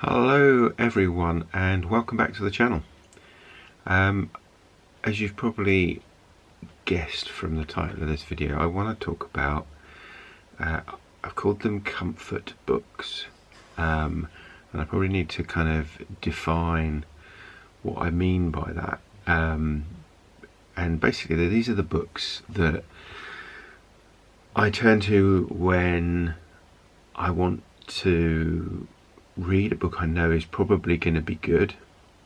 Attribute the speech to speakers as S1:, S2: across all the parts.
S1: Hello everyone and welcome back to the channel. As you've probably guessed from the title of this video, I want to talk about, I've called them comfort books, and I probably need to kind of define what I mean by that. And basically these are the books that I turn to when I want to read a book I know is probably going to be good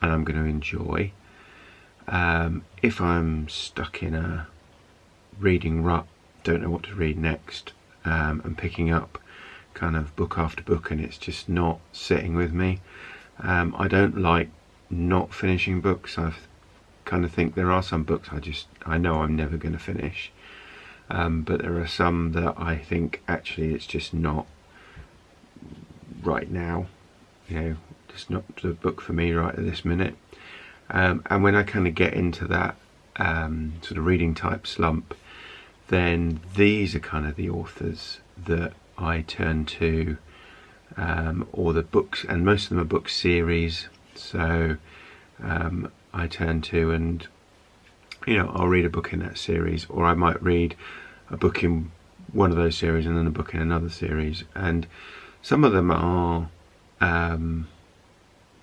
S1: and I'm going to enjoy. If I'm stuck in a reading rut, don't know what to read next, and picking up kind of book after book and it's just not sitting with me. I don't like not finishing books. I kind of think there are some books I know I'm never going to finish, but there are some that I think actually it's just not right now, just not the book for me right at this minute. And when I kind of get into that sort of reading type slump, then these are kind of the authors that I turn to, or the books, and most of them are book series, so I turn to, and I'll read a book in that series, or I might read a book in one of those series and then a book in another series. And some of them are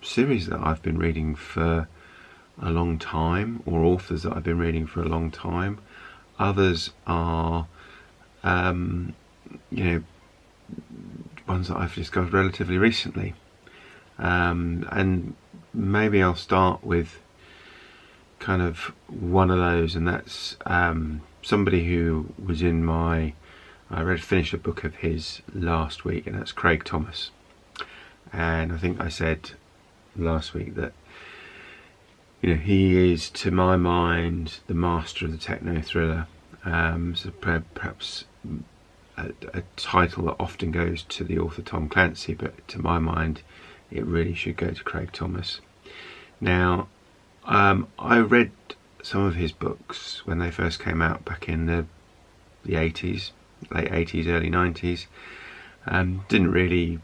S1: series that I've been reading for a long time, or authors that I've been reading for a long time. Others are ones that I've discovered relatively recently, and maybe I'll start with kind of one of those, and that's somebody who was in my, I finished a book of his last week, and that's Craig Thomas. And I think I said last week that he is, to my mind, the master of the techno thriller. So perhaps a title that often goes to the author Tom Clancy, but to my mind it really should go to Craig Thomas. Now, I read some of his books when they first came out back in the 80s, late 80s, early 90s. Didn't really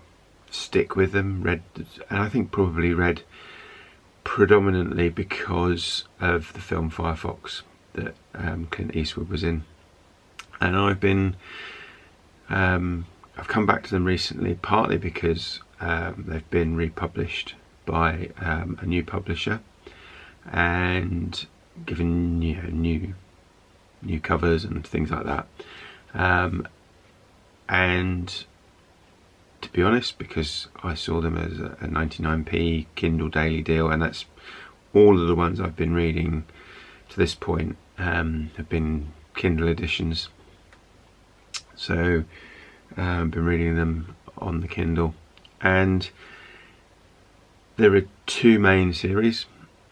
S1: stick with them, and I think probably read predominantly because of the film Firefox that Clint Eastwood was in. And I've come back to them recently, partly because they've been republished by a new publisher and given new covers and things like that, and to be honest, because I saw them as a 99p Kindle daily deal, and that's all of the ones I've been reading to this point have been Kindle editions. So I've been reading them on the Kindle, and there are two main series.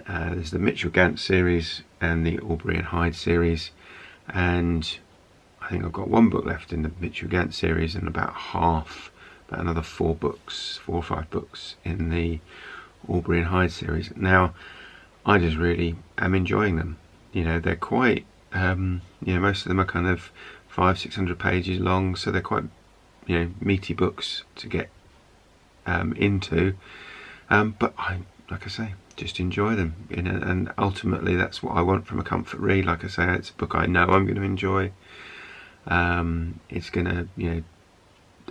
S1: There's the Mitchell-Gantz series and the Aubrey and Hyde series, and I think I've got one book left in the Mitchell-Gantz series and about another 4 or 5 books in the Aubrey and Hyde series. Now, I just really am enjoying them. They're quite, most of them are kind of 500-600 pages long, so they're quite, meaty books to get into. But like I say, just enjoy them, and ultimately that's what I want from a comfort read. Like I say, it's a book I know I'm going to enjoy. It's going to,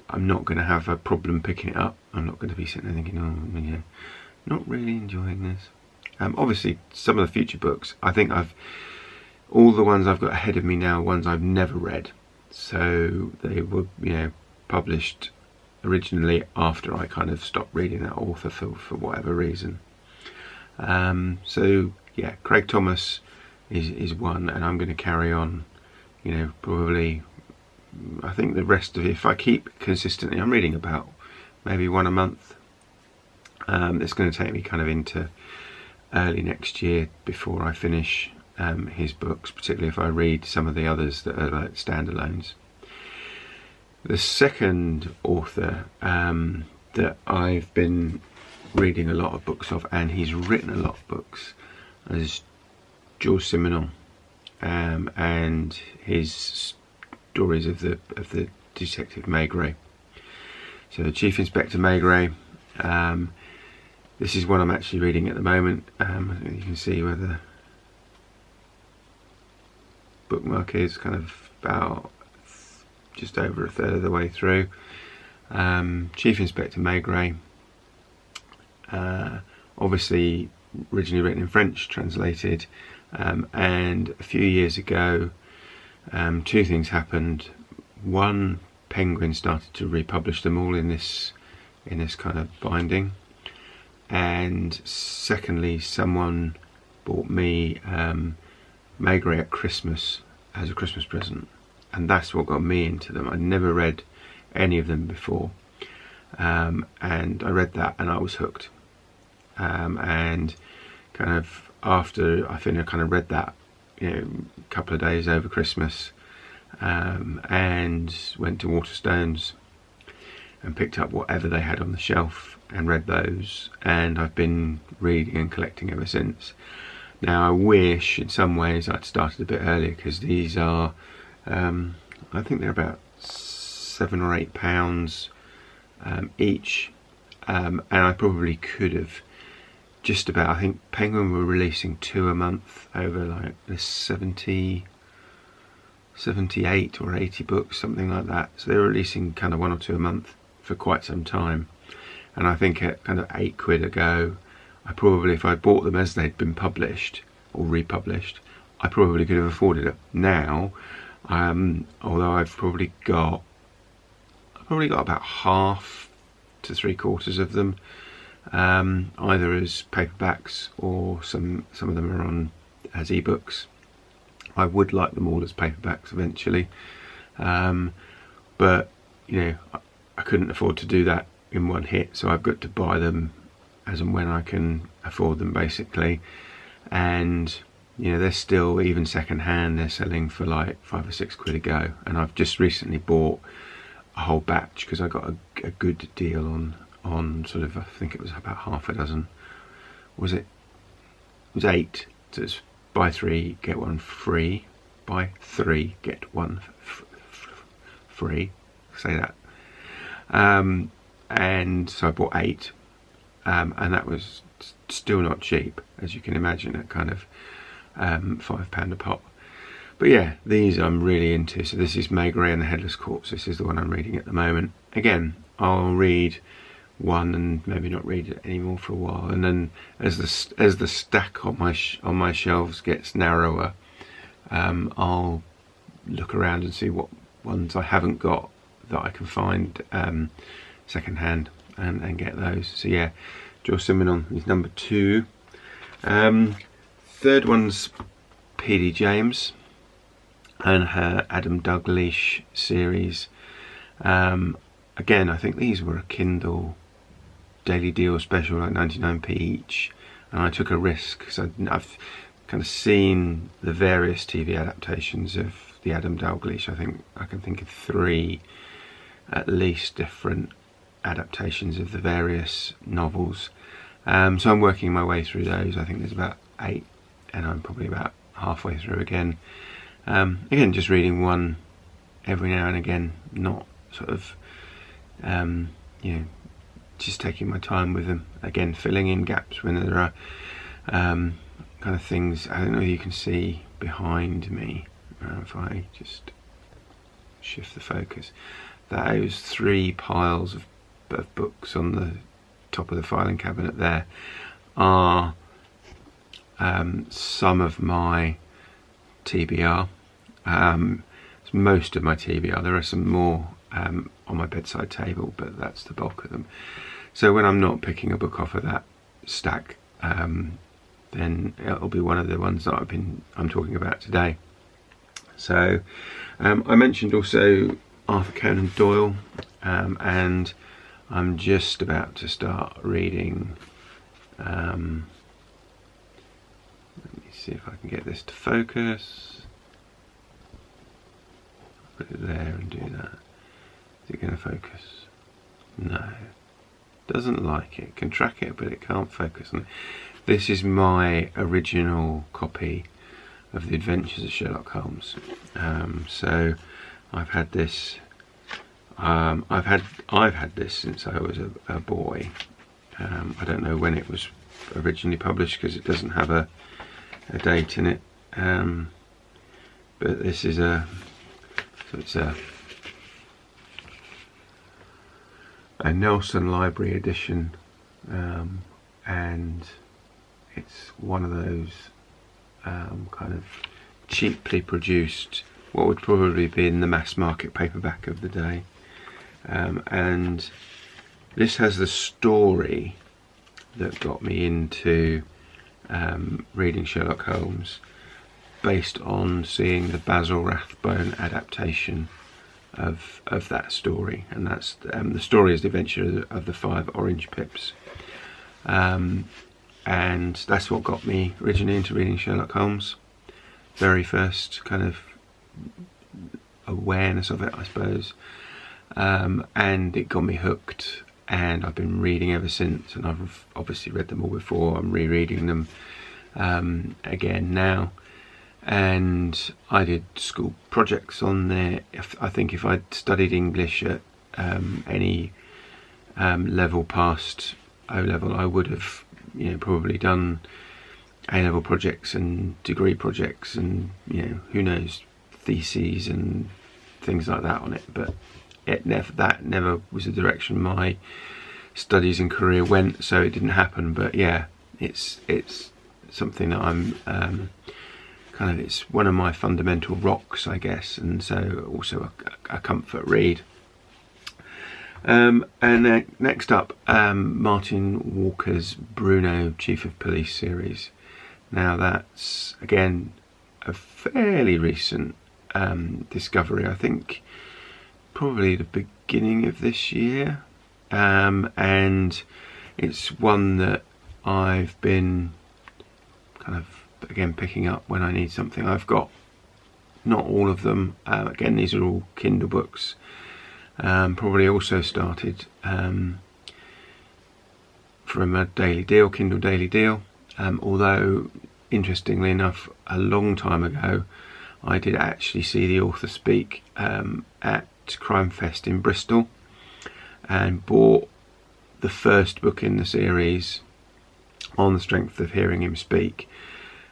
S1: I'm not going to have a problem picking it up. I'm not going to be sitting there thinking, not really enjoying this. Obviously, some of the future books, I think all the ones I've got ahead of me now, ones I've never read. So they were, published originally after I kind of stopped reading that author for whatever reason. So yeah, Craig Thomas is one, and I'm going to carry on, probably. I think the rest of it, if I keep consistently, I'm reading about maybe one a month. It's going to take me kind of into early next year before I finish his books, particularly if I read some of the others that are like standalones. The second author that I've been reading a lot of books of, and he's written a lot of books, is Georges Simenon, and his stories of the Detective Maigret. So Chief Inspector Maigret, This is one I'm actually reading at the moment. You can see where the bookmark is, kind of about just over a third of the way through. Chief Inspector Maigret, obviously originally written in French, translated, and a few years ago two things happened. One, Penguin started to republish them all in this kind of binding, and secondly, someone bought me Maigret at Christmas as a Christmas present, and that's what got me into them. I'd never read any of them before, and I read that and I was hooked. And kind of after I finished, I kind of read that, a couple of days over Christmas, and went to Waterstones and picked up whatever they had on the shelf and read those, and I've been reading and collecting ever since. Now I wish in some ways I'd started a bit earlier, because these are I think they're about £7 or £8 each, and I probably could have just about, I think Penguin were releasing 2 a month over like the 78 or 80 books, something like that. So they were releasing kind of 1 or 2 a month for quite some time, and I think at kind of £8 a go, I probably, if I bought them as they'd been published or republished, I probably could have afforded it. Now, although I've probably got about half to 3/4 of them, either as paperbacks or some of them are on as ebooks. I would like them all as paperbacks eventually, but I couldn't afford to do that in one hit, so I've got to buy them as and when I can afford them, basically. And they're still, even second hand, they're selling for like £5 or £6 a go, and I've just recently bought a whole batch because I got a good deal on sort of, I think it was about half a dozen. It was 8, so it's buy 3 get 1 free, buy 3 get 1 free, say that. And so I bought 8, and that was still not cheap, as you can imagine, at kind of £5 a pop. But yeah, these I'm really into. So this is Maigret and the Headless Corpse. This is the one I'm reading at the moment. Again, I'll read one and maybe not read it anymore for a while, and then as the stack on my shelves gets narrower, I'll look around and see what ones I haven't got that I can find second hand and get those. So yeah, Joel Simenon is number 2. Third one's P.D. James and her Adam Dalgliesh series. Again, I think these were a Kindle daily deal special, like 99p each, and I took a risk because I've kind of seen the various TV adaptations of the Adam Dalgliesh. I think I can think of 3 at least different adaptations of the various novels. So I'm working my way through those. I think there's about 8, and I'm probably about halfway through again. Again, just reading one every now and again, not sort of just taking my time with them, again filling in gaps when there are kind of things. I don't know if you can see behind me, if I just shift the focus, those 3 piles of books on the top of the filing cabinet there are some of my TBR. It's most of my TBR. There are some more on my bedside table, but that's the bulk of them. So when I'm not picking a book off of that stack, then it'll be one of the ones that I'm talking about today. So I mentioned also Arthur Conan Doyle, and I'm just about to start reading, let me see if I can get this to focus. Put it there and do that. Is it going to focus? No. Doesn't like it. Can track it, but it can't focus on it. This is my original copy of The Adventures of Sherlock Holmes. So I've had this. I've had this since I was a boy, I don't know when it was originally published because it doesn't have a date in it, but this is it's a Nelson Library edition, and it's one of those kind of cheaply produced, what would probably be in the mass market paperback of the day, and this has the story that got me into reading Sherlock Holmes, based on seeing the Basil Rathbone adaptation of that story, and that's the story is the adventure of the 5 orange pips, and that's what got me originally into reading Sherlock Holmes. Very first kind of awareness of it, I suppose, and it got me hooked, and I've been reading ever since, and I've obviously read them all before. I'm rereading them again now, and I did school projects on there. I think if I'd studied English at any level past O-level, I would have, you know, probably done A-level projects and degree projects, and, you know, who knows, theses and things like that on it. But that never was the direction my studies and career went, so it didn't happen. But yeah, it's something that I'm it's one of my fundamental rocks, I guess, and so also a comfort read. And next up, Martin Walker's Bruno, Chief of Police series. Now that's again a fairly recent discovery. I think probably the beginning of this year, and it's one that I've been kind of again picking up when I need something. I've got not all of them. Again, these are all Kindle books. Probably also started from a daily deal, Kindle Daily Deal. Although, interestingly enough, a long time ago, I did actually see the author speak at Crime Fest in Bristol, and bought the first book in the series on the strength of hearing him speak.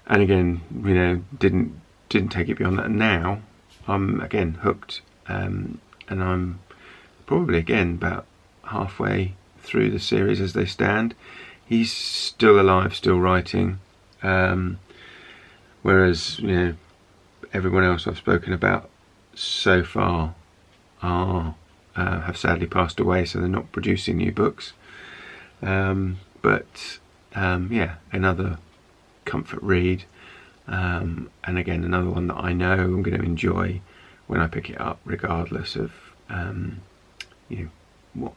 S1: And again, you know, didn't take it beyond that. And now I'm again hooked, and I'm probably again about halfway through the series as they stand. He's still alive, still writing, whereas, you know, everyone else I've spoken about so far have sadly passed away, so they're not producing new books. Yeah, another comfort read, and again another one that I know I'm going to enjoy when I pick it up, regardless of you know,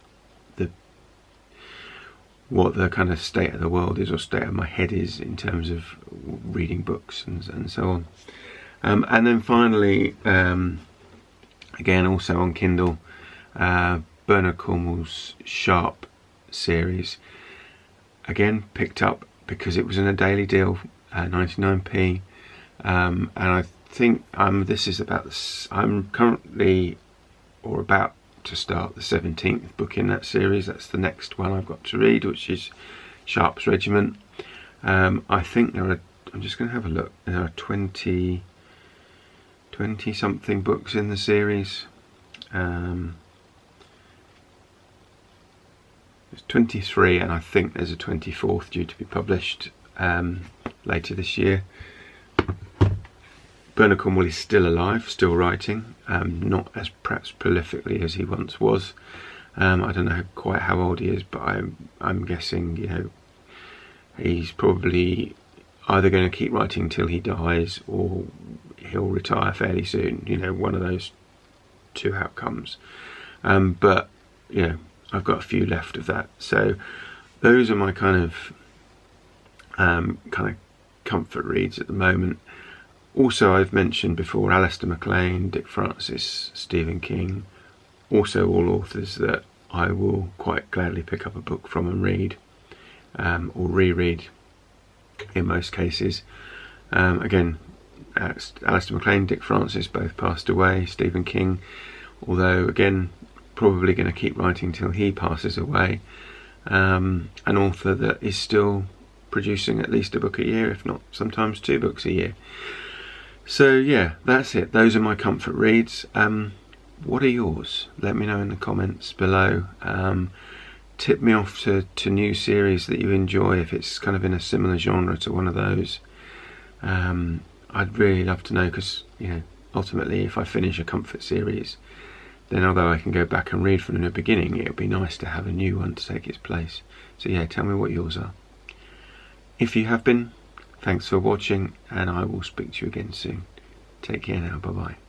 S1: what the kind of state of the world is, or state of my head is, in terms of reading books and so on. And then finally, again also on Kindle, Bernard Cornwell's Sharp series. Again, picked up because it was in a daily deal, 99p, and I think this is I'm currently, or about to start, the 17th book in that series. That's the next one I've got to read, which is Sharp's Regiment. I think there are, I'm just going to have a look, there are 20 something books in the series. There's 23, and I think there's a 24th due to be published later this year. Bernard Cornwell is still alive, still writing, not as perhaps prolifically as he once was. I don't know quite how old he is, but I'm guessing, you know, he's probably either going to keep writing until he dies, or he'll retire fairly soon. You know, one of those two outcomes. But you know, I've got a few left of that. So those are my kind of comfort reads at the moment. Also, I've mentioned before Alistair MacLean, Dick Francis, Stephen King, also all authors that I will quite gladly pick up a book from and read, or reread in most cases. Again, Alistair MacLean, Dick Francis both passed away. Stephen King, although again probably going to keep writing till he passes away. an author that is still producing at least a book a year, if not sometimes 2 books a year. So yeah, that's it. Those are my comfort reads. What are yours? Let me know in the comments below. Tip me off to new series that you enjoy if it's kind of in a similar genre to one of those. I'd really love to know, because ultimately if I finish a comfort series, then although I can go back and read from the beginning, it would be nice to have a new one to take its place. So yeah, tell me what yours are. If you have been, thanks for watching, and I will speak to you again soon. Take care now, bye bye.